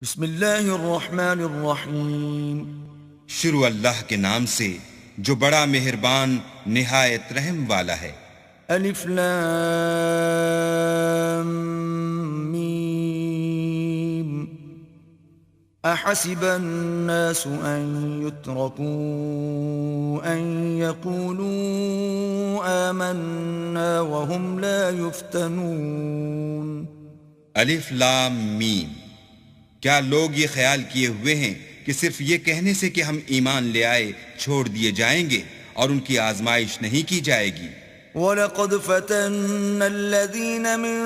بسم اللہ الرحمن الرحیم۔ شروع اللہ کے نام سے جو بڑا مہربان نہایت رحم والا ہے۔ الف لام میم۔ احسب الناس ان يتركوا ان يقولوا آمنا وهم لا يفتنون۔ الف لام میم۔ کیا لوگ یہ خیال کیے ہوئے ہیں کہ صرف یہ کہنے سے کہ ہم ایمان لے آئے چھوڑ دیے جائیں گے اور ان کی آزمائش نہیں کی جائے گی؟ وَلَقَدْ فَتَنَّا الَّذِينَ مِن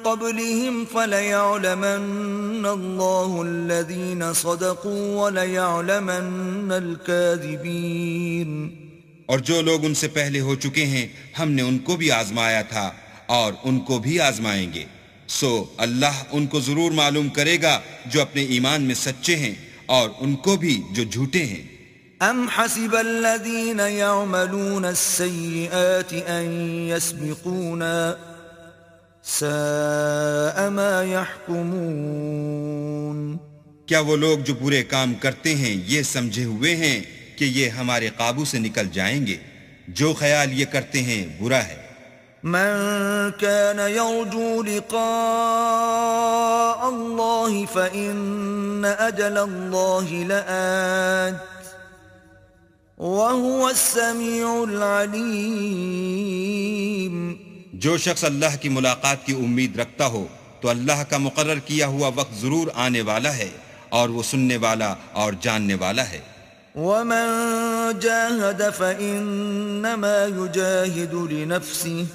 قَبْلِهِمْ فَلَيَعْلَمَنَّ اللَّهُ الَّذِينَ صَدَقُوا وَلَيَعْلَمَنَّ الْكَاذِبِينَ۔ اور جو لوگ ان سے پہلے ہو چکے ہیں ہم نے ان کو بھی آزمایا تھا اور ان کو بھی آزمائیں گے، سو اللہ ان کو ضرور معلوم کرے گا جو اپنے ایمان میں سچے ہیں اور ان کو بھی جو جھوٹے ہیں۔ ام حسب الذين يعملون السيئات ان يسبقونا ساء ما يحكمون۔ کیا وہ لوگ جو برے کام کرتے ہیں یہ سمجھے ہوئے ہیں کہ یہ ہمارے قابو سے نکل جائیں گے؟ جو خیال یہ کرتے ہیں برا ہے۔ من كان يرجو لقاء الله فإن أجل الله لآت وهو السميع العليم۔ جو شخص اللہ کی ملاقات کی امید رکھتا ہو تو اللہ کا مقرر کیا ہوا وقت ضرور آنے والا ہے اور وہ سننے والا اور جاننے والا ہے۔ ومن جاهد فإنما يجاهد لنفسه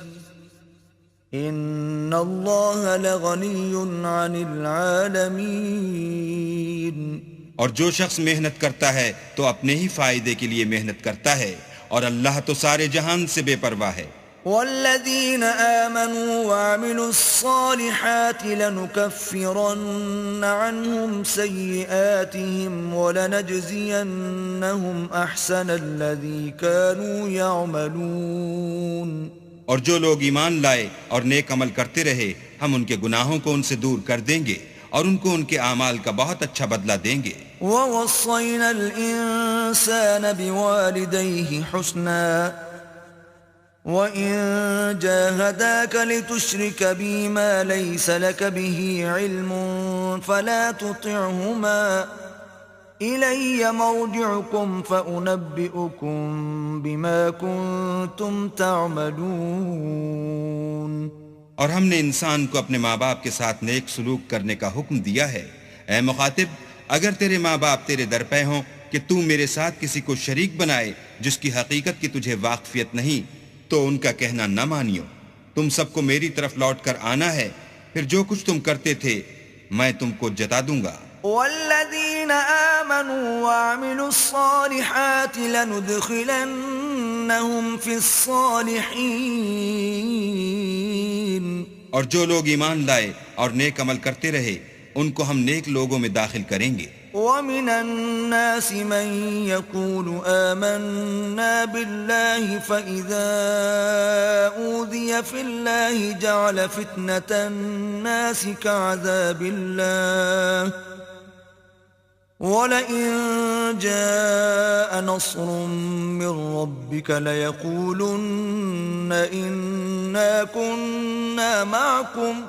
ان اللہ لغنی عن العالمین۔ اور جو شخص محنت کرتا ہے تو اپنے ہی فائدے کے لیے محنت کرتا ہے اور اللہ تو سارے جہان سے بے پرواہ ہے۔ والذین آمنوا وعملوا الصالحات لنکفرن عنهم سیئاتهم ولنجزینهم احسن الذی كانوا یعملون۔ اور جو لوگ ایمان لائے اور نیک عمل کرتے رہے ہم ان کے گناہوں کو ان سے دور کر دیں گے اور ان کو ان کے اعمال کا بہت اچھا بدلہ دیں گے۔ وَوَصَّيْنَا الْإِنسَانَ بِوَالِدَيْهِ حُسْنًا وَإِن جَاهَدَاكَ لِتُشْرِكَ بِي مَا لَيْسَ لَكَ بِهِ عِلْمٌ فَلَا تُطِعْهُمَا إِلَيَّ مَرْجِعُكُمْ فَأُنَبِّئُكُمْ بِمَا كُنْتُمْ تَعْمَلُونَ۔ اور ہم نے انسان کو اپنے ماں باپ کے ساتھ نیک سلوک کرنے کا حکم دیا ہے۔ اے مخاطب، اگر تیرے ماں باپ تیرے در پہ ہوں کہ تو میرے ساتھ کسی کو شریک بنائے جس کی حقیقت کی تجھے واقفیت نہیں تو ان کا کہنا نہ مانیو۔ تم سب کو میری طرف لوٹ کر آنا ہے، پھر جو کچھ تم کرتے تھے میں تم کو جتا دوں گا۔ والذین آمنوا وعملوا الصالحات لندخلنهم فی الصالحین۔ اور جو لوگ ایمان لائے اور نیک عمل کرتے رہے ان کو ہم نیک لوگوں میں داخل کریں گے۔ ومن الناس من يقول آمنا بالله فإذا أوذي في الله جعل فتنة الناس كعذاب الله وَلَئِن جَاءَ نَصْرٌ مِّن رَّبِّكَ لَيَقُولُنَّ إِنَّا كُنَّا مَعَكُمْ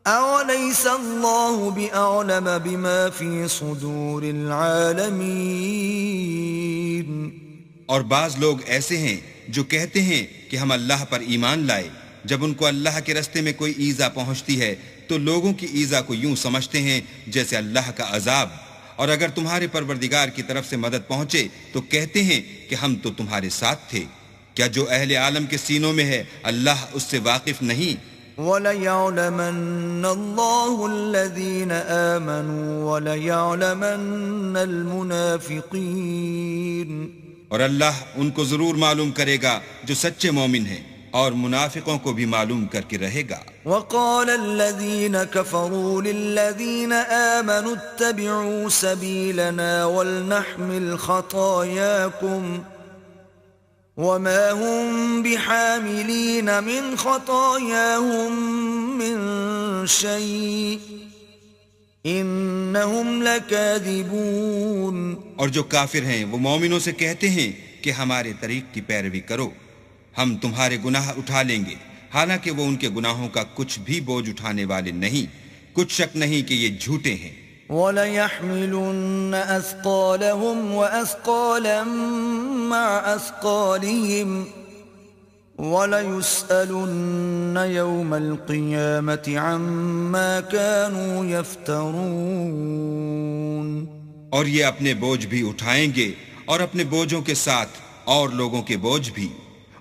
أَوَلَيْسَ اللَّهُ بِأَعْلَمَ بِمَا فِي صُدُورِ الْعَالَمِينَ۔ اور بعض لوگ ایسے ہیں جو کہتے ہیں کہ ہم اللہ پر ایمان لائے، جب ان کو اللہ کے رستے میں کوئی ایذا پہنچتی ہے تو لوگوں کی ایذا کو یوں سمجھتے ہیں جیسے اللہ کا عذاب، اور اگر تمہارے پروردگار کی طرف سے مدد پہنچے تو کہتے ہیں کہ ہم تو تمہارے ساتھ تھے۔ کیا جو اہل عالم کے سینوں میں ہے اللہ اس سے واقف نہیں؟ وَلَيَعْلَمَنَّ اللَّهُ الَّذِينَ آمَنُوا وَلَيَعْلَمَنَّ الْمُنَافِقِينَ۔ اور اللہ ان کو ضرور معلوم کرے گا جو سچے مومن ہیں، اور منافقوں کو بھی معلوم کر کے رہے گا۔ وقال الذين كفروا للذين آمنوا اتبعوا سبيلنا ولنحمل خطاياكم وما هم بحاملين من خطاياهم من شيء إنهم لكاذبون. اور جو کافر ہیں وہ مومنوں سے کہتے ہیں کہ ہمارے طریق کی پیروی کرو، ہم تمہارے گناہ اٹھا لیں گے، حالانکہ وہ ان کے گناہوں کا کچھ بھی بوجھ اٹھانے والے نہیں، کچھ شک نہیں کہ یہ جھوٹے ہیں۔ وَلَيَحْمِلُنَّ أَثْقَالَهُمْ وَأَثْقَالًا مَّعَ أَثْقَالِهِمْ وَلَيُسْأَلُنَّ يَوْمَ الْقِيَامَةِ عَمَّا كَانُوا يَفْتَرُونَ۔ اور یہ اپنے بوجھ بھی اٹھائیں گے اور اپنے بوجھوں کے ساتھ اور لوگوں کے بوجھ بھی،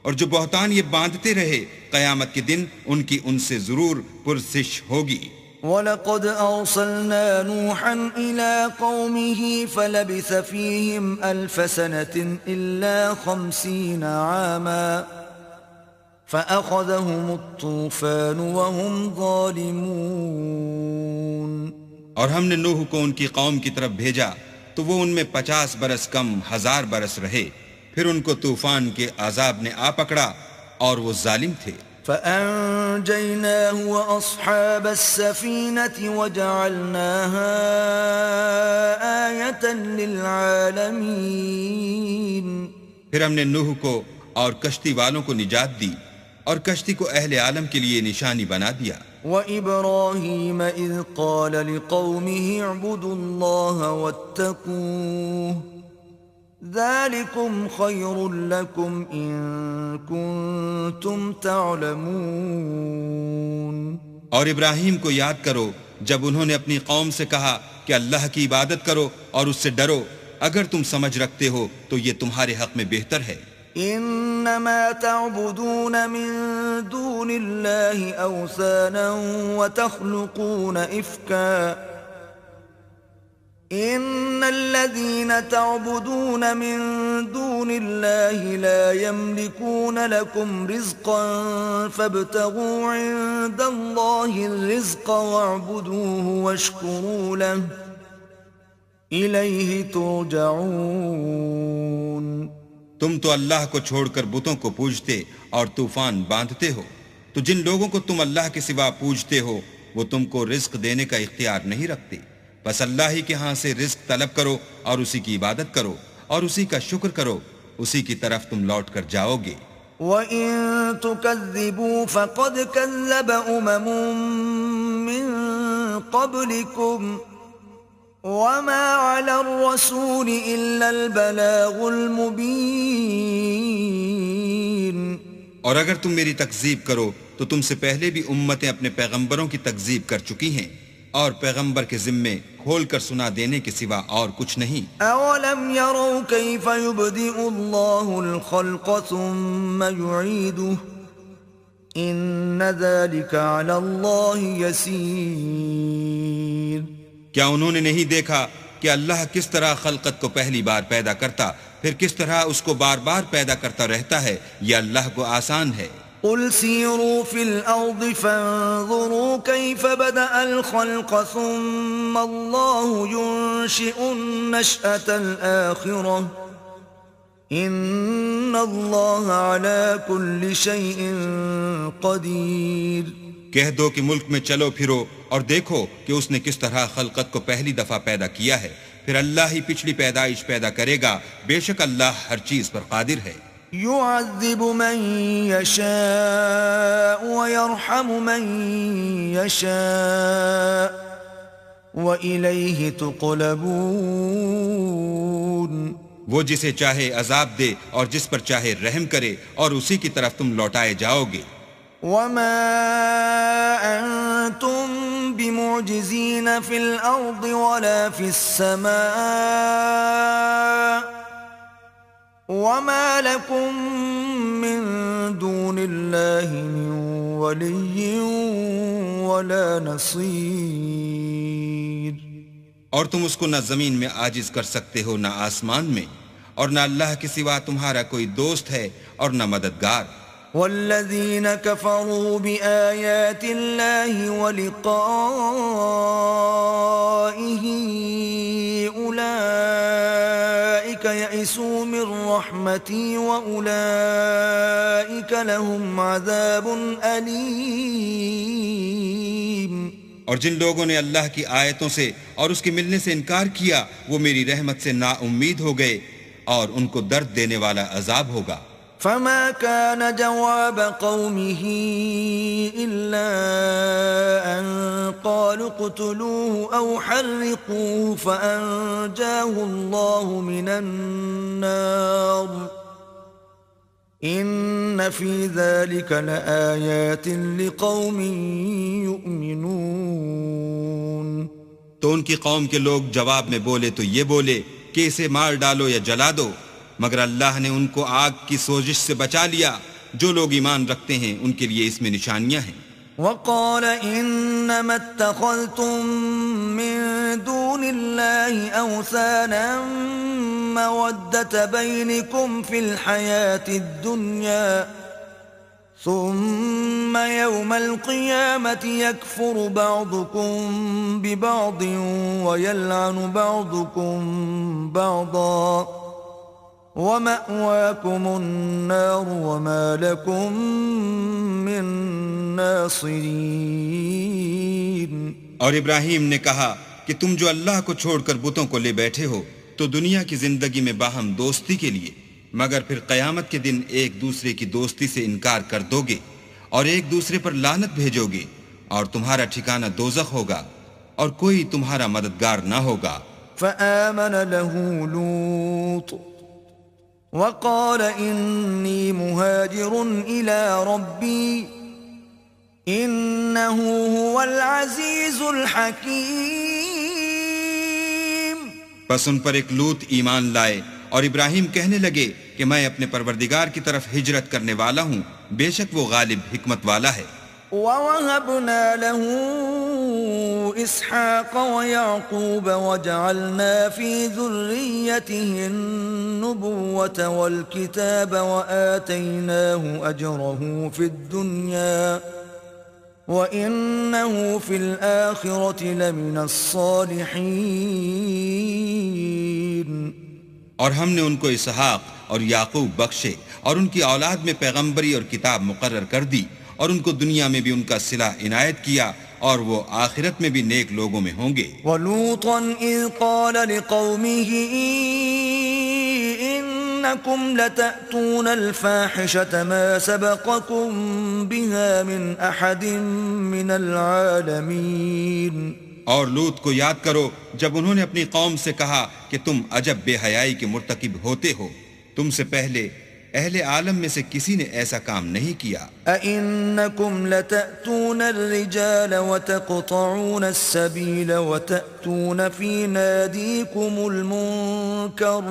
اور جو بہتان یہ باندھتے رہے قیامت کے دن ان کی ان سے ضرور پرسش ہوگی۔ وَلَقَدْ أَرْسَلْنَا نُوحًا إِلَىٰ قَوْمِهِ فَلَبِثَ فِيهِمْ أَلْفَ سَنَةٍ إِلَّا 50 عَامًا فَأَخَذَهُمُ الطُّوفَانُ وَهُمْ ظَالِمُونَ۔ اور ہم نے نوح کو ان کی قوم کی طرف بھیجا تو وہ ان میں 50 برس کم 1000 برس رہے، پھر ان کو طوفان کے عذاب نے آ پکڑا اور وہ ظالم تھے۔ فَأَنجَيْنَاهُ وَأَصْحَابَ السَّفِينَةِ وَجَعَلْنَاهَا آيَةً لِّلْعَالَمِينَ۔ پھر ہم نے نوح کو اور کشتی والوں کو نجات دی اور کشتی کو اہل عالم کے لیے نشانی بنا دیا۔ وَإِبْرَاهِيمَ إِذْ قَالَ لِقَوْمِهِ اعْبُدُوا اللَّهَ وَاتَّقُوهُ ذَلِكُمْ خَيْرٌ لَكُمْ إِن كُنتُمْ تَعْلَمُونَ۔ اور ابراہیم کو یاد کرو جب انہوں نے اپنی قوم سے کہا کہ اللہ کی عبادت کرو اور اس سے ڈرو، اگر تم سمجھ رکھتے ہو تو یہ تمہارے حق میں بہتر ہے۔ انما تعبدون من دون الله اوثانا وتخلقون افكا ان الذين تعبدون من دون الله لا يملكون لكم رزقا فابتغوا عند الله الرزق واعبدوه واشكروا له اليه ترجعون۔ تم تو اللہ کو چھوڑ کر بتوں کو پوجتے اور طوفان باندھتے ہو، تو جن لوگوں کو تم اللہ کے سوا پوجتے ہو وہ تم کو رزق دینے کا اختیار نہیں رکھتے، بس اللہ ہی کے ہاں سے رزق طلب کرو اور اسی کی عبادت کرو اور اسی کا شکر کرو، اسی کی طرف تم لوٹ کر جاؤ گے۔ وَإِن تُكَذِّبُوا فَقَدْ كَذَّبَ أُمَمٌ مِّن قَبْلِكُمْ وَمَا عَلَى الرَّسُولِ إِلَّا الْبَلَاغُ الْمُبِينُ۔ اور اگر تم میری تکذیب کرو تو تم سے پہلے بھی امتیں اپنے پیغمبروں کی تکذیب کر چکی ہیں، اور پیغمبر کے ذمے کھول کر سنا دینے کے سوا اور کچھ نہیں۔ أَوَلَمْ يَرَوْا كَيْفَ يُبْدِئُ اللَّهُ الْخَلْقَ ثُمَّ يُعِيدُهُ إِنَّ ذَلِكَ عَلَى اللَّهِ يَسِيرٌ۔ کیا انہوں نے نہیں دیکھا کہ اللہ کس طرح خلقت کو پہلی بار پیدا کرتا پھر کس طرح اس کو بار بار پیدا کرتا رہتا ہے؟ یہ اللہ کو آسان ہے۔ قُلْ سِيرُوا فِي الْأَرْضِ فَانظُرُوا كَيْفَ بَدَأَ الْخَلْقَ ثُمَّ اللَّهُ يُنشِئُ النَّشْأَةَ الْآخِرَةَ إِنَّ اللَّهَ عَلَى كُلِّ شَيْءٍ قَدِيرٌ۔ کہہ دو کہ ملک میں چلو پھرو اور دیکھو کہ اس نے کس طرح خلقت کو پہلی دفعہ پیدا کیا ہے، پھر اللہ ہی پچھلی پیدائش پیدا کرے گا، بے شک اللہ ہر چیز پر قادر ہے۔ يعذب من يشاء ويرحم من يشاء وإليه تقلبون۔ وہ جسے چاہے عذاب دے اور جس پر چاہے رحم کرے اور اسی کی طرف تم لوٹائے جاؤ گے۔ وما أنتم بمعجزين في الأرض ولا في السماء وما لكم من دون الله من ولي ولا نصير۔ اور تم اس کو نہ زمین میں عاجز کر سکتے ہو نہ آسمان میں، اور نہ اللہ کے سوا تمہارا کوئی دوست ہے اور نہ مددگار۔ والذين كفروا بآيات الله ولقائه أولئك يئسوا من رحمتي وأولئك لهم عذاب أليم۔ اور جن لوگوں نے اللہ کی آیتوں سے اور اس کے ملنے سے انکار کیا وہ میری رحمت سے نا امید ہو گئے اور ان کو درد دینے والا عذاب ہوگا۔ فما كان جواب قومه إلا أن قالوا اقتلوه أو حرقوه فأنجاه الله من النار إن في ذلك لآيات لقوم يؤمنون۔ تو ان کی قوم کے لوگ جواب میں بولے تو یہ بولے کہ اسے مار ڈالو یا جلا دو، مگر اللہ نے ان کو آگ کی سوزش سے بچا لیا۔ جو لوگ ایمان رکھتے ہیں ان کے لیے اس میں نشانیاں ہیں۔ وقال إنما اتخذتم من دون الله أوثانا مودة بينكم في الحياة الدنيا ثم يوم القيامة يكفر بعضكم ببعض ويلعن بعضكم بعضا وَمَأْوَاكُمُ النَّارُ وَمَا لَكُمْ مِن نَاصِرِينَ۔ اور ابراہیم نے کہا کہ تم جو اللہ کو چھوڑ کر بتوں کو لے بیٹھے ہو تو دنیا کی زندگی میں باہم دوستی کے لیے، مگر پھر قیامت کے دن ایک دوسرے کی دوستی سے انکار کر دو گے اور ایک دوسرے پر لعنت بھیجو گے، اور تمہارا ٹھکانہ دوزخ ہوگا اور کوئی تمہارا مددگار نہ ہوگا۔ فآمن له لوط وقال إني مهاجر إلى ربي إنه هو العزيز الحكيم۔ پس ان پر ایک لوط ایمان لائے اور ابراہیم کہنے لگے کہ میں اپنے پروردگار کی طرف ہجرت کرنے والا ہوں، بے شک وہ غالب حکمت والا ہے۔ وَوَهَبْنَا لَهُ إِسْحَاقَ وَيَعْقُوبَ وَجَعَلْنَا فِي ذُرِّيَّتِهِ النُّبُوَّةَ وَالْكِتَابَ وَآتَيْنَاهُ أَجْرَهُ فِي الدُّنْيَا وَإِنَّهُ فِي الْآخِرَةِ لَمِنَ الصَّالِحِينَ۔ اور ہم نے ان کو اسحاق اور یعقوب بخشے اور ان کی اولاد میں پیغمبری اور کتاب مقرر کر دی، اور ان کو دنیا میں بھی ان کا صلہ عنایت کیا، اور وہ آخرت میں بھی نیک لوگوں میں ہوں گے۔ وَلُوطًا إِذْ قَالَ لِقَوْمِهِ إِنَّكُمْ لَتَأْتُونَ الْفَاحِشَةَ مَا سَبَقَكُمْ بِهَا مِنْ أَحَدٍ مِنَ الْعَالَمِينَ۔ اور لوط کو یاد کرو جب انہوں نے اپنی قوم سے کہا کہ تم عجب بے حیائی کے مرتکب ہوتے ہو، تم سے پہلے اہل عالم میں سے کسی نے ایسا کام نہیں کیا۔ أَإِنَّكُمْ لَتَأْتُونَ الرِّجَالَ وَتَقْطَعُونَ السَّبِيلَ وَتَأْتُونَ فِي نَادِيكُمُ الْمُنكَرَ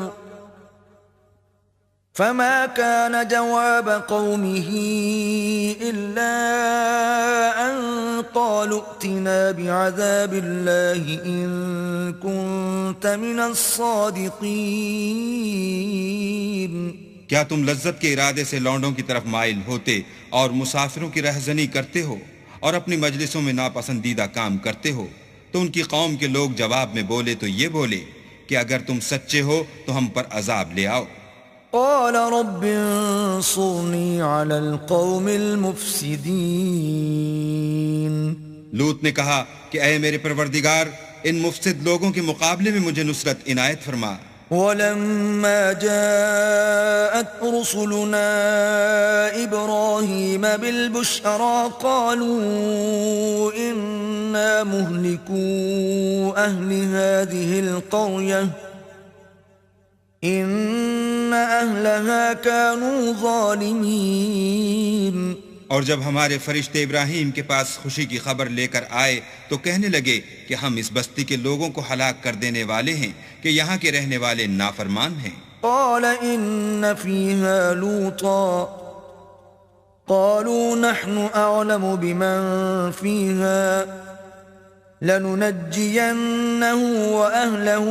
فَمَا كَانَ جَوَابَ قَوْمِهِ إِلَّا أَن قَالُوا ائْتِنَا بِعَذَابِ اللَّهِ إِن كُنتَ مِنَ الصَّادِقِينَ۔ کیا تم لذت کے ارادے سے لونڈوں کی طرف مائل ہوتے اور مسافروں کی رہزنی کرتے ہو اور اپنی مجلسوں میں ناپسندیدہ کام کرتے ہو؟ تو ان کی قوم کے لوگ جواب میں بولے تو یہ بولے کہ اگر تم سچے ہو تو ہم پر عذاب لے آؤ۔ قال رب انصرني على القوم المفسدين۔ لوط نے کہا کہ اے میرے پروردگار، ان مفسد لوگوں کے مقابلے میں مجھے نصرت عنایت فرما۔ ولما جاءت رسلنا إبراهيم بالبشرى قالوا إنا مهلكو أهل هذه القرية إن أهلها كانوا ظالمين۔ اور جب ہمارے فرشتے ابراہیم کے پاس خوشی کی خبر لے کر آئے تو کہنے لگے کہ ہم اس بستی کے لوگوں کو ہلاک کر دینے والے ہیں کہ یہاں کے رہنے والے نافرمان ہیں۔ قال إن فيها لوطا قالوا نحن أعلم بمن فيها لننجينه وأهله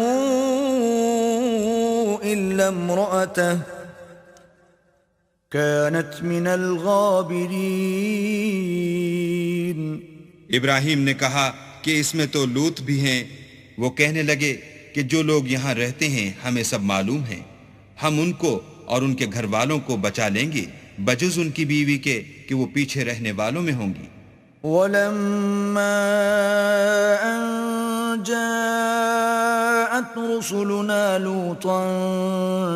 إلا امرأته كانت من الغابرين۔ ابراہیم نے کہا کہ اس میں تو لوط بھی ہیں۔ وہ کہنے لگے کہ جو لوگ یہاں رہتے ہیں ہمیں سب معلوم ہیں، ہم ان کو اور ان کے گھر والوں کو بچا لیں گے بجز ان کی بیوی کے کہ وہ پیچھے رہنے والوں میں ہوں گی۔ ولما أن جاءت رسلنا لوطا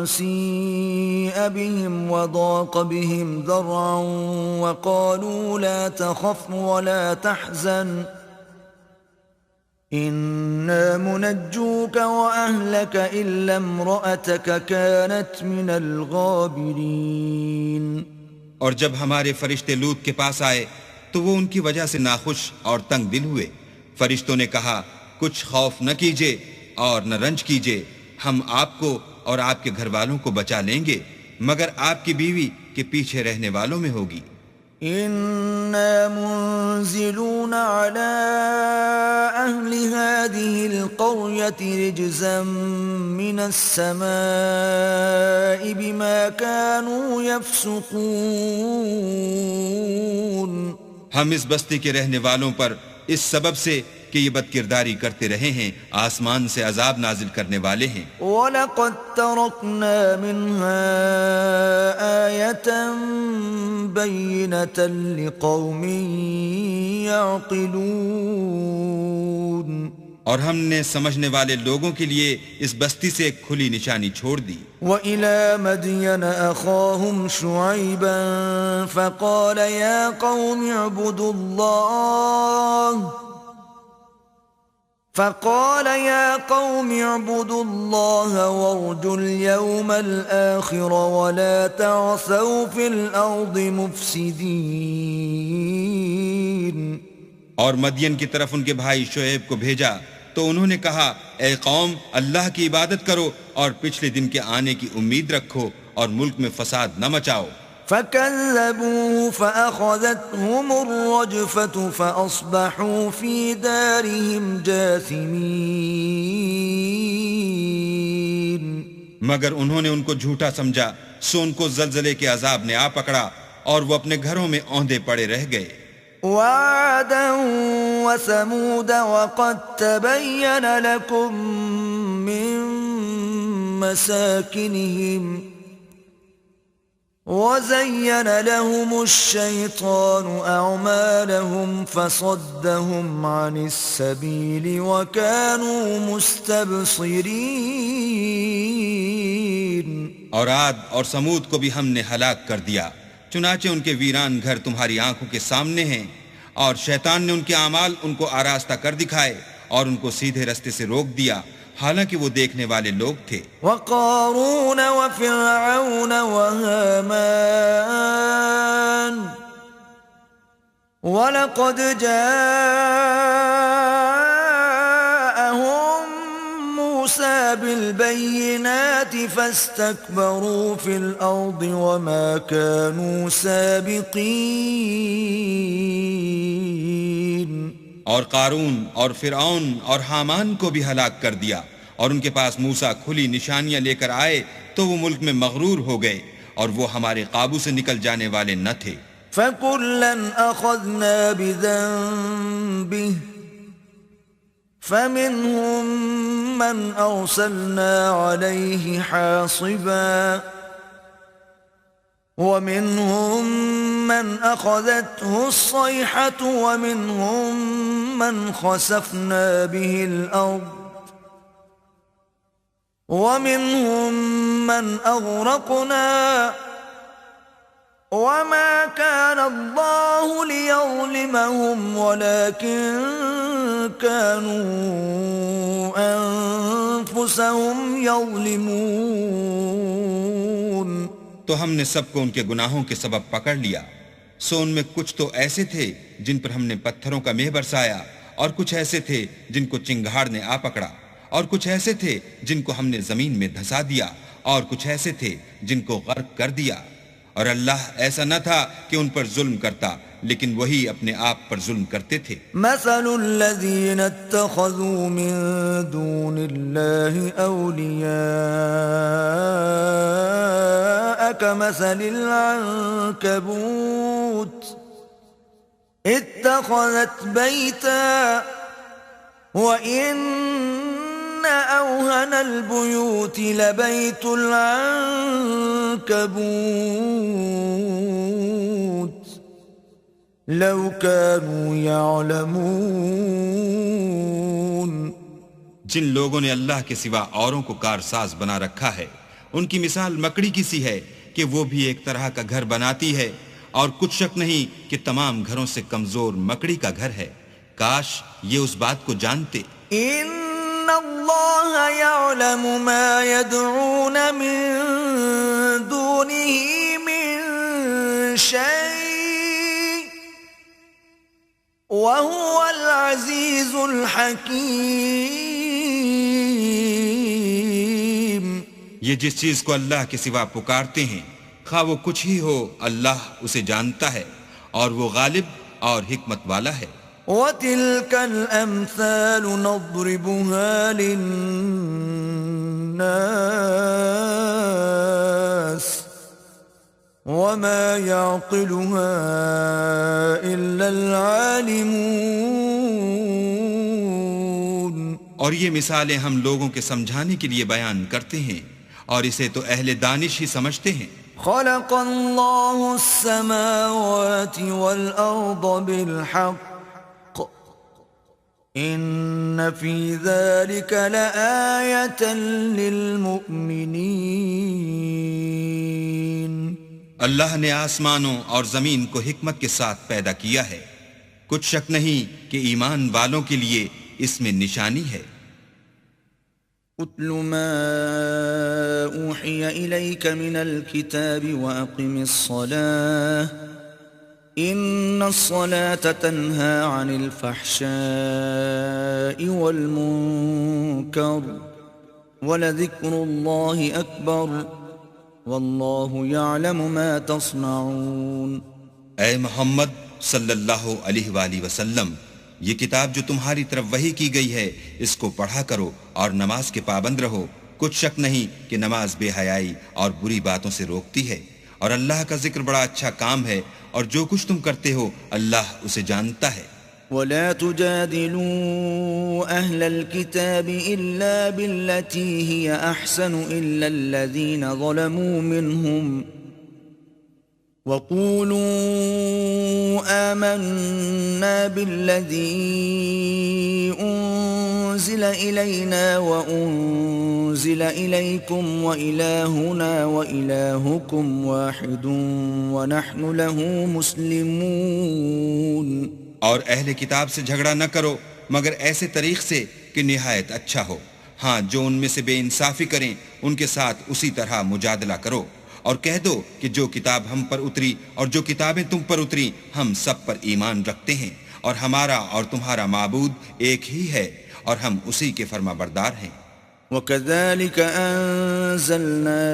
سيء بهم وضاق بهم ذرعا وقالوا لا تخف ولا تحزن إنا منجوك وأهلك إلا امرأتك كانت من الغابرين. اور جب ہمارے فرشتے لوط کے پاس آئے تو وہ ان کی وجہ سے ناخوش اور تنگ دل ہوئے. فرشتوں نے کہا کچھ خوف نہ کیجیے اور نہ رنج کیجیے، ہم آپ کو اور آپ کے گھر والوں کو بچا لیں گے مگر آپ کی بیوی کے پیچھے رہنے والوں میں ہوگی. إنا منزلون على أهل هذه القرية رجزا من السماء بما كانوا يفسقون. ہم اس بستی کے رہنے والوں پر اس سبب سے کہ یہ بدکرداری کرتے رہے ہیں آسمان سے عذاب نازل کرنے والے ہیں. وَلَقَدْ تَرَكْنَا مِنْهَا آيَةً بَيِّنَةً لِقَوْمٍ يَعْقِلُونَ. اور ہم نے سمجھنے والے لوگوں کے لیے اس بستی سے ایک کھلی نشانی چھوڑ دی. وَإِلَى مَدْيَنَ أَخَاهُمْ شُعَيْبًا فَقَالَ يَا قَوْمِ اعْبُدُوا اللَّهَ وَارْجُوا الْيَوْمَ الْآخِرَ وَلَا تَعْثَوْا فِي الْأَرْضِ مُفْسِدِينَ. اور مدین کی طرف ان کے بھائی شعیب کو بھیجا تو انہوں نے کہا اے قوم اللہ کی عبادت کرو اور پچھلے دن کے آنے کی امید رکھو اور ملک میں فساد نہ مچاؤ. فَكَذَّبُوهُ فَأَخَذَتْهُمُ الرَّجْفَةُ فَأَصْبَحُوا فِي دَارِهِمْ جَاثِمِينَ. مگر انہوں نے ان کو جھوٹا سمجھا سو ان کو زلزلے کے عذاب نے آ پکڑا اور وہ اپنے گھروں میں اوندے پڑے رہ گئے. وَعَادًا وَثَمُودَ وَقَدْ تَبَيَّنَ لَكُم مِّن مَّسَاكِنِهِمْ وَزَيَّنَ لَهُمُ الشَّيْطَانُ أَعْمَالَهُمْ فَصَدَّهُمْ عَنِ السَّبِيلِ وَكَانُوا مُسْتَبْصِرِينَ. اور عاد اور سمود کو بھی ہم نے ہلاک کر دیا، چنانچہ ان کے ویران گھر تمہاری آنکھوں کے سامنے ہیں، اور شیطان نے ان کے اعمال ان کو آراستہ کر دکھائے اور ان کو سیدھے رستے سے روک دیا حالانکہ وہ دیکھنے والے لوگ تھے. وَقَارُونَ وَفِرْعَوْنَ وَهَامَانَ وَلَقَدْ جَاءَهُم مُوسَى بِالْبَيِّنَاتِ فَاسْتَكْبَرُوا فِي الْأَرْضِ وَمَا كَانُوا سَابِقِينَ. اور قارون اور فرعون اور حامان کو بھی ہلاک کر دیا، اور ان کے پاس موسیٰ کھلی نشانیاں لے کر آئے تو وہ ملک میں مغرور ہو گئے اور وہ ہمارے قابو سے نکل جانے والے نہ تھے. فَكُلًّا أَخَذْنَا بِذَنبِهِ فَمِنْهُمْ مَنْ أَرْسَلْنَا عَلَيْهِ حَاصِبًا وَمِنْهُمْ مَنْ أَخَذَتْهُ الصَّيْحَةُ وَمِنْهُمْ مَنْ خَسَفْنَا بِهِ الْأَرْضَ وَمِنْهُمْ مَنْ أَغْرَقْنَا وَمَا كَانَ اللَّهُ لِيَظْلِمَهُمْ وَلَكِنْ كَانُوا أَنفُسَهُمْ يَظْلِمُونَ. تو ہم نے سب کو ان کے گناہوں کے سبب پکڑ لیا، سو ان میں کچھ تو ایسے تھے جن پر ہم نے پتھروں کا مہ برسایا، اور کچھ ایسے تھے جن کو چنگھاڑ نے آ پکڑا، اور کچھ ایسے تھے جن کو ہم نے زمین میں دھسا دیا، اور کچھ ایسے تھے جن کو غرق کر دیا. اور اللہ ایسا نہ تھا کہ ان پر ظلم کرتا، لیکن وہی اپنے آپ پر ظلم کرتے تھے. مثل الذين اتخذوا من دون الله أولياء كمثل العنكبوت اتخذت بيتا وإن أوهن البيوت لبيت العنكبوت لو كانوا يعلمون جن لوگوں نے اللہ کے سوا اوروں کو کارساز بنا رکھا ہے ان کی مثال مکڑی کی سی ہے کہ وہ بھی ایک طرح کا گھر بناتی ہے اور کچھ شک نہیں کہ تمام گھروں سے کمزور مکڑی کا گھر ہے. کاش یہ اس بات کو جانتے. ان اللہ یعلم ما يدعون من دونه من شيء وهو العزیز الحکیم. یہ جس چیز کو اللہ کے سوا پکارتے ہیں خواہ وہ کچھ ہی ہو اللہ اسے جانتا ہے اور وہ غالب اور حکمت والا ہے. وَتِلْكَ الْأَمْثَالُ نَضْرِبُهَا لِلنَّاسِ وَمَا يَعْقِلُهَا إِلَّا الْعَالِمُونَ. اور یہ مثالیں ہم لوگوں کے سمجھانے کے لیے بیان کرتے ہیں اور اسے تو اہل دانش ہی سمجھتے ہیں. خلق اللہ السماوات والارض بالحق ان فی ذلك لآیة للمؤمنین. اللہ نے آسمانوں اور زمین کو حکمت کے ساتھ پیدا کیا ہے. کچھ شک نہیں کہ ایمان والوں کے لیے اس میں نشانی ہے. اتل ما اوحی الیک من الكتاب واقم الصلاة ان الصلاة تنہى عن الفحشاء والمنکر ولذکر اللہ اکبر واللہ یعلم ما تصنعون. اے محمد صلی اللہ علیہ وآلہ وسلم، یہ کتاب جو تمہاری طرف وحی کی گئی ہے اس کو پڑھا کرو اور نماز کے پابند رہو. کچھ شک نہیں کہ نماز بے حیائی اور بری باتوں سے روکتی ہے اور اللہ کا ذکر بڑا اچھا کام ہے اور جو کچھ تم کرتے ہو اللہ اسے جانتا ہے. ولا تجادلوا أهل الكتاب إلا بالتي هي أحسن إلا الذين ظلموا منهم وقولوا آمنا بالذي أنزل إلينا وأنزل إليكم وإلهنا وإلهكم واحد ونحن له مسلمون. اور اہل کتاب سے جھگڑا نہ کرو مگر ایسے طریق سے کہ نہایت اچھا ہو. ہاں جو ان میں سے بے انصافی کریں ان کے ساتھ اسی طرح مجادلہ کرو اور کہہ دو کہ جو کتاب ہم پر اتری اور جو کتابیں تم پر اتری ہم سب پر ایمان رکھتے ہیں اور ہمارا اور تمہارا معبود ایک ہی ہے اور ہم اسی کے فرما بردار ہیں. وَكَذَلِكَ أَنزَلْنَا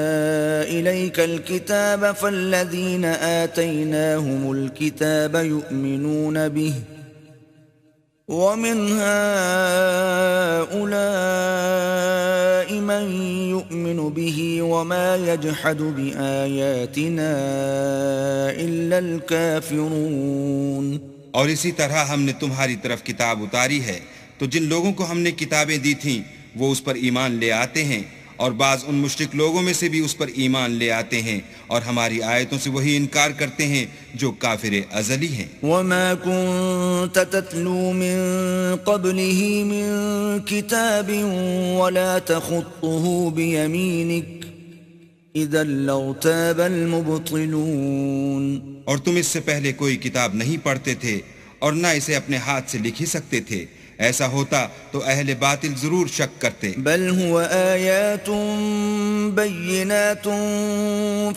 إِلَيْكَ الْكِتَابَ فَالَّذِينَ آتَيْنَاهُمُ الْكِتَابَ يُؤْمِنُونَ بِهِ وَمِنْ هَؤُلَاءِ مَنْ يُؤْمِنُ بِهِ وَمَا يَجْحَدُ بِآيَاتِنَا إِلَّا الْكَافِرُونَ. اور اسی طرح ہم نے تمہاری طرف کتاب اتاری ہے تو جن لوگوں کو ہم نے کتابیں دی تھیں وہ اس پر ایمان لے آتے ہیں اور بعض ان مشرک لوگوں میں سے بھی اس پر ایمان لے آتے ہیں اور ہماری آیتوں سے وہی انکار کرتے ہیں جو کافر ازلی ہیں. وَمَا كُنْتَ تَتْلُو مِن قَبْلِهِ مِن كِتَابٍ وَلَا تَخُطُّهُ بِيَمِينِكَ إِذًا لَّارْتَابَ الْمُبْطِلُونَ. اور تم اس سے پہلے کوئی کتاب نہیں پڑھتے تھے اور نہ اسے اپنے ہاتھ سے لکھ ہی سکتے تھے. ایسا ہوتا تو اہل باطل ضرور شک کرتے. بل هو آیات بینات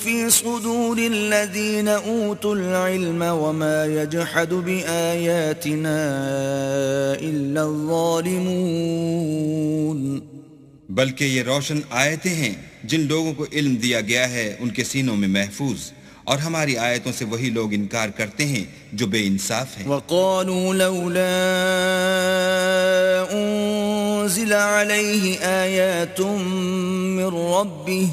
فی صدور الذین اوتوا العلم وما یجحد بآیاتنا الا الظالمون. بلکہ یہ روشن آیتیں ہیں جن لوگوں کو علم دیا گیا ہے ان کے سینوں میں محفوظ اور ہماری آیتوں سے وہی لوگ انکار کرتے ہیں جو بے انصاف ہیں. وَقَالُوا لَوْلَا أُنزِلَ عَلَيْهِ آيَاتٌ مِّن رَّبِّهِ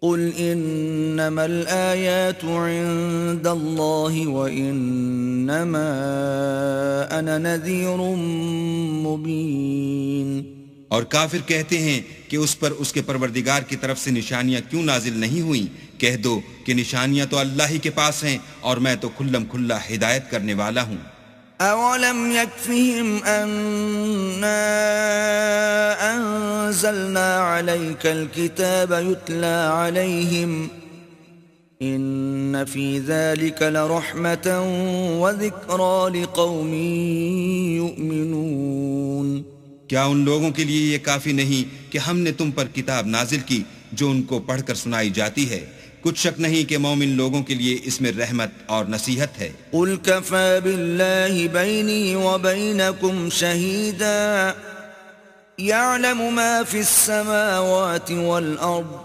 قُلْ إِنَّمَا الْآيَاتُ عِندَ اللَّهِ وَإِنَّمَا أَنَا نَذِيرٌ مُّبِينٌ. اور کافر کہتے ہیں کہ اس پر اس کے پروردگار کی طرف سے نشانیاں کیوں نازل نہیں ہوئیں، کہہ دو کہ نشانیاں تو اللہ ہی کے پاس ہیں اور میں تو کھلم کھلا ہدایت کرنے والا ہوں۔ أَوَلَمْ يَكْفِهِمْ أَنَّا أَنزَلْنَا عَلَيْكَ الْكِتَابَ يُتْلَى عَلَيْهِمْ إِنَّ فِي ذَلِكَ لَرَحْمَةً وَذِكْرَى لِقَوْمٍ يُؤْمِنُونَ۔ کیا ان لوگوں کے لیے یہ کافی نہیں کہ ہم نے تم پر کتاب نازل کی جو ان کو پڑھ کر سنائی جاتی ہے؟ کچھ شک نہیں کہ مومن لوگوں کے لیے اس میں رحمت اور نصیحت ہے۔ قُلْ كَفَى بِاللَّهِ بَيْنِي وَبَيْنَكُمْ شَهِيدًا يَعْلَمُ مَا فِي السَّمَاوَاتِ وَالْأَرْضِ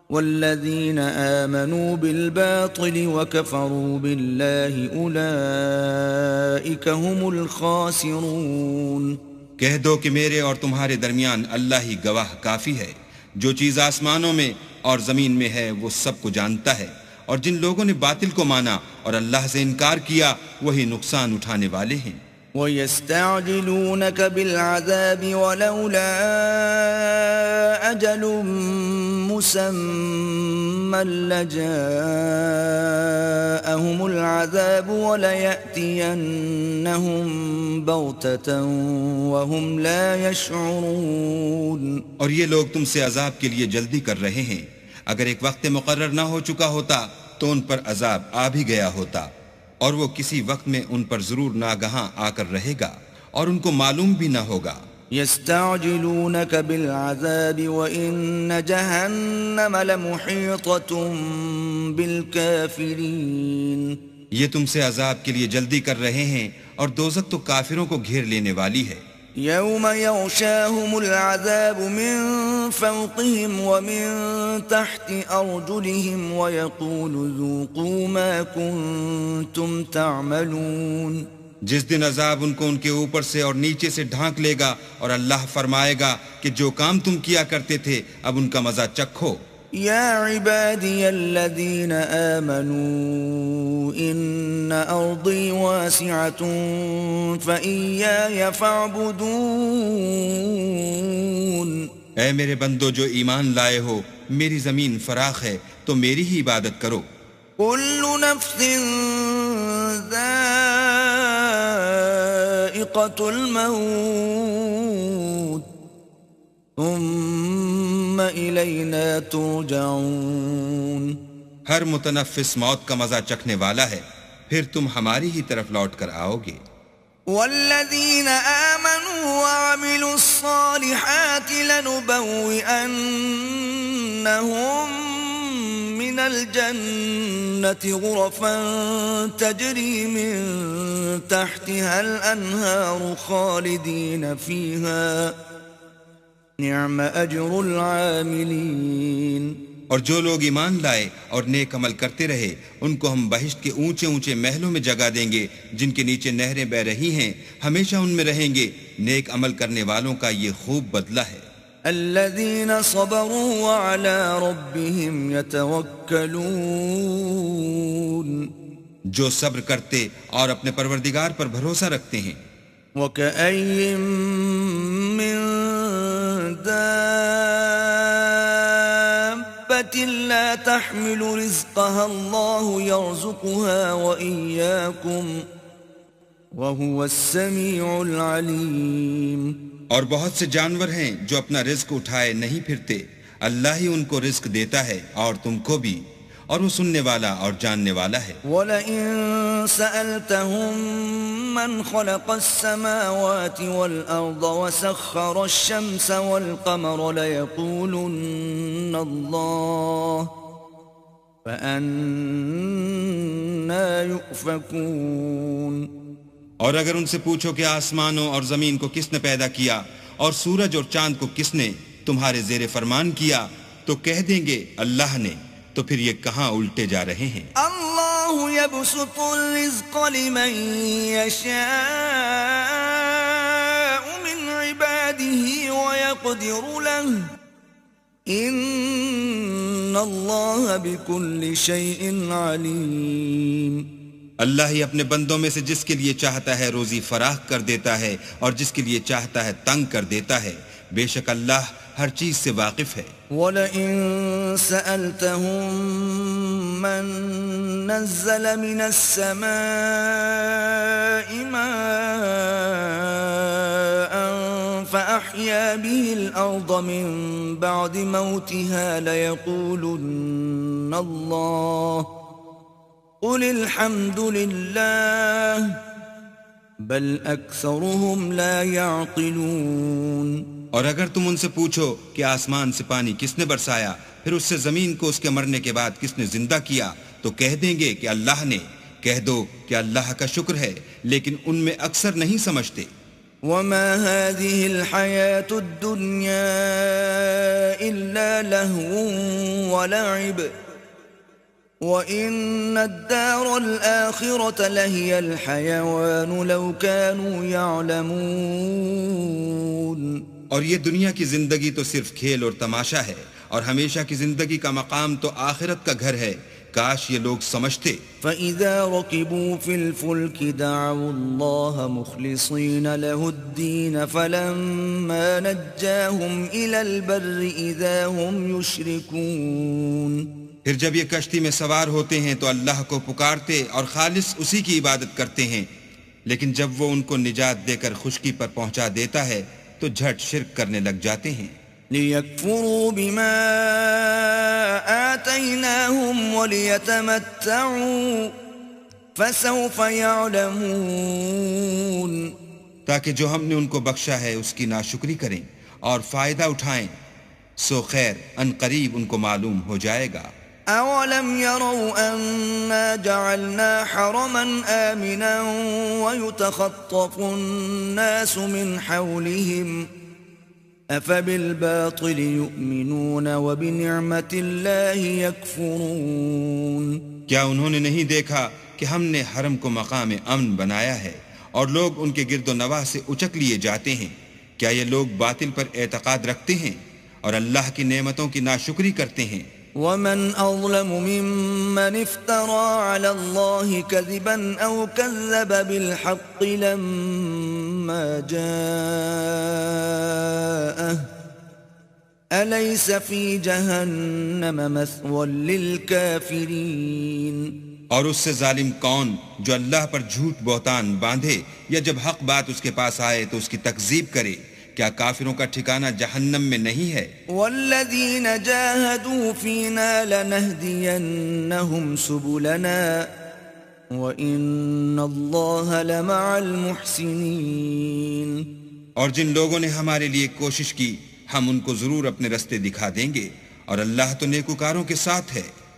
وَالَّذِينَ آمَنُوا بِالْبَاطِلِ وَكَفَرُوا بِاللَّهِ أُولَئِكَ هُمُ الْخَاسِرُونَ۔ کہہ دو کہ میرے اور تمہارے درمیان اللہ ہی گواہ کافی ہے، جو چیز آسمانوں میں اور زمین میں ہے وہ سب کو جانتا ہے، اور جن لوگوں نے باطل کو مانا اور اللہ سے انکار کیا وہی نقصان اٹھانے والے ہیں۔ وَيَسْتَعْجِلُونَكَ بِالْعَذَابِ وَلَوْلَا أَجَلٌ مُّسَمًّى لَّجَاءَهُمُ الْعَذَابُ وَلَيَأْتِيَنَّهُم بَغْتَةً وَهُمْ لَا يَشْعُرُونَ۔ اور یہ لوگ تم سے عذاب کے لیے جلدی کر رہے ہیں، اگر ایک وقت مقرر نہ ہو چکا ہوتا تو ان پر عذاب آ بھی گیا ہوتا، اور وہ کسی وقت میں ان پر ضرور ناگہاں آ کر رہے گا اور ان کو معلوم بھی نہ ہوگا۔ يستعجلونك بالعذاب وإن جهنم لمحيطة بالكافرين۔ یہ تم سے عذاب کے لیے جلدی کر رہے ہیں اور دوزخ تو کافروں کو گھیر لینے والی ہے۔ يوم يغشاهم العذاب من فوقهم ومن تحت أرجلهم ويقول ذوقوا ما كنتم تعملون۔ جس دن عذاب ان کو ان کے اوپر سے اور نیچے سے ڈھانک لے گا اور اللہ فرمائے گا کہ جو کام تم کیا کرتے تھے اب ان کا مزہ چکھو۔ يا عبادي الذين آمنوا إن أرضي واسعة فإياي فاعبدون۔ اے میرے بندو جو ایمان لائے ہو، میری زمین فراخ ہے تو میری ہی عبادت کرو۔ كل نفس ذائقة الموت ثم إلينا ترجعون۔ ہر متنفس موت کا مزہ چکھنے والا ہے، پھر تم ہماری ہی طرف لوٹ کر آؤ گے۔ والذين آمنوا وعملوا الصالحات لنبوئنهم من الجنة غرفا تجري من تحتها الأنهار خالدين فيها نعم أجر العاملين۔ اور جو لوگ ایمان لائے اور نیک عمل کرتے رہے ان کو ہم بہشت کے اونچے اونچے محلوں میں جگہ دیں گے جن کے نیچے نہریں بہ رہی ہیں، ہمیشہ ان میں رہیں گے۔ نیک عمل کرنے والوں کا یہ خوب بدلہ ہے۔ الذين صبروا وعلى ربهم يتوكلون۔ جو صبر کرتے اور اپنے پروردگار پر بھروسہ رکھتے ہیں۔ وكأي من دابة لا تحمل رزقها الله يرزقها وإياكم وهو السميع العليم۔ اور بہت سے جانور ہیں جو اپنا رزق اٹھائے نہیں پھرتے، اللہ ہی ان کو رزق دیتا ہے اور تم کو بھی، اور وہ سننے والا اور جاننے والا ہے۔ وَلَئِن سَأَلْتَهُم مَّنْ خَلَقَ السَّمَاوَاتِ وَالْأَرْضَ وَسَخَّرَ الشَّمْسَ وَالْقَمَرَ لَيَقُولُنَّ اللَّهُ فَأَنَّىٰ يُؤْفَكُونَ۔ اور اگر ان سے پوچھو کہ آسمانوں اور زمین کو کس نے پیدا کیا اور سورج اور چاند کو کس نے تمہارے زیر فرمان کیا تو کہہ دیں گے اللہ نے، تو پھر یہ کہاں الٹے جا رہے ہیں۔ اللہ یبسط الرزق لمن یشاء من عباده ويقدر له ان اللہ بكل شیء علیم۔ اللہ ہی اپنے بندوں میں سے جس کے لیے چاہتا ہے روزی فراخ کر دیتا ہے اور جس کے لیے چاہتا ہے تنگ کر دیتا ہے، بے شک اللہ ہر چیز سے واقف ہے۔ وَلَئِن سَأَلْتَهُم مَّن نَّزَّلَ مِنَ السَّمَاءِ مَاءً فَأَحْيَا بِهِ الْأَرْضَ مِن بَعْدِ مَوْتِهَا لَيَقُولُنَّ اللَّهُ قُلِ الْحَمْدُ لِلَّهِ بل اکثرهم لا يعقلون۔ اور اگر تم ان سے پوچھو کہ آسمان سے پانی کس نے برسایا، پھر اس سے زمین کو اس کے مرنے کے بعد کس نے زندہ کیا، تو کہہ دیں گے کہ اللہ نے۔ کہہ دو کہ اللہ کا شکر ہے، لیکن ان میں اکثر نہیں سمجھتے۔ وما هذه الحياة الدنيا إلا لهو ولعب وَإِنَّ الدَّارَ الْآخِرَةَ لَهِيَ الْحَيَوَانُ لَوْ كَانُوا يَعْلَمُونَ۔ اور یہ دنیا کی زندگی تو صرف کھیل اور تماشا ہے، اور ہمیشہ کی زندگی کا مقام تو آخرت کا گھر ہے، کاش یہ لوگ سمجھتے۔ فَإِذَا رَكِبُوا فِي الْفُلْكِ دَعَوُا اللَّهَ مُخْلِصِينَ لَهُ الدِّينَ فَلَمَّا نَجَّاهُمْ إِلَى الْبَرِّ إِذَا هُمْ يُشْرِكُونَ۔ پھر جب یہ کشتی میں سوار ہوتے ہیں تو اللہ کو پکارتے اور خالص اسی کی عبادت کرتے ہیں، لیکن جب وہ ان کو نجات دے کر خشکی پر پہنچا دیتا ہے تو جھٹ شرک کرنے لگ جاتے ہیں۔ لِيَكْفُرُوا بِمَا آتَيْنَاهُمْ وَلِيَتَمَتَّعُوا فَسَوْفَ يَعْلَمُونَ۔ تاکہ جو ہم نے ان کو بخشا ہے اس کی ناشکری کریں اور فائدہ اٹھائیں، سو خیر ان قریب ان کو معلوم ہو جائے گا۔ أَوَلَمْ يَرَوْا أَنَّا جَعَلْنَا حَرَمًا آمِنًا وَيُتَخَطَّفُ النَّاسُ مِنْ حَوْلِهِمْ أَفَبِالْبَاطِلِ يُؤْمِنُونَ وَبِنِعْمَةِ اللَّهِ يَكْفُرُونَ۔ کیا انہوں نے نہیں دیکھا کہ ہم نے حرم کو مقام امن بنایا ہے اور لوگ ان کے گرد و نواح سے اچک لیے جاتے ہیں؟ کیا یہ لوگ باطل پر اعتقاد رکھتے ہیں اور اللہ کی نعمتوں کی ناشکری کرتے ہیں؟ وَمَنْ أَظْلَمُ مِمَّنِ افْتَرَى عَلَى اللَّهِ كَذِبًا أَوْ كَذَّبَ بِالْحَقِّ لَمَّا جَاءَهُ أَلَيْسَ فِي جَهَنَّمَ مَثْوًى لِلْكَافِرِينَ۔ اور اس سے ظالم کون جو اللہ پر جھوٹ بہتان باندھے یا جب حق بات اس کے پاس آئے تو اس کی تکذیب کرے؟ کیا کافروں کا ٹھکانہ جہنم میں نہیں ہے؟ والذین جاہدوا فینا لنہدینہم سبلنا وَإِنَّ اللَّهَ لَمَعَ الْمُحْسِنِينَ۔ اور جن لوگوں نے ہمارے لیے کوشش کی ہم ان کو ضرور اپنے رستے دکھا دیں گے، اور اللہ تو نیکوکاروں کے ساتھ ہے۔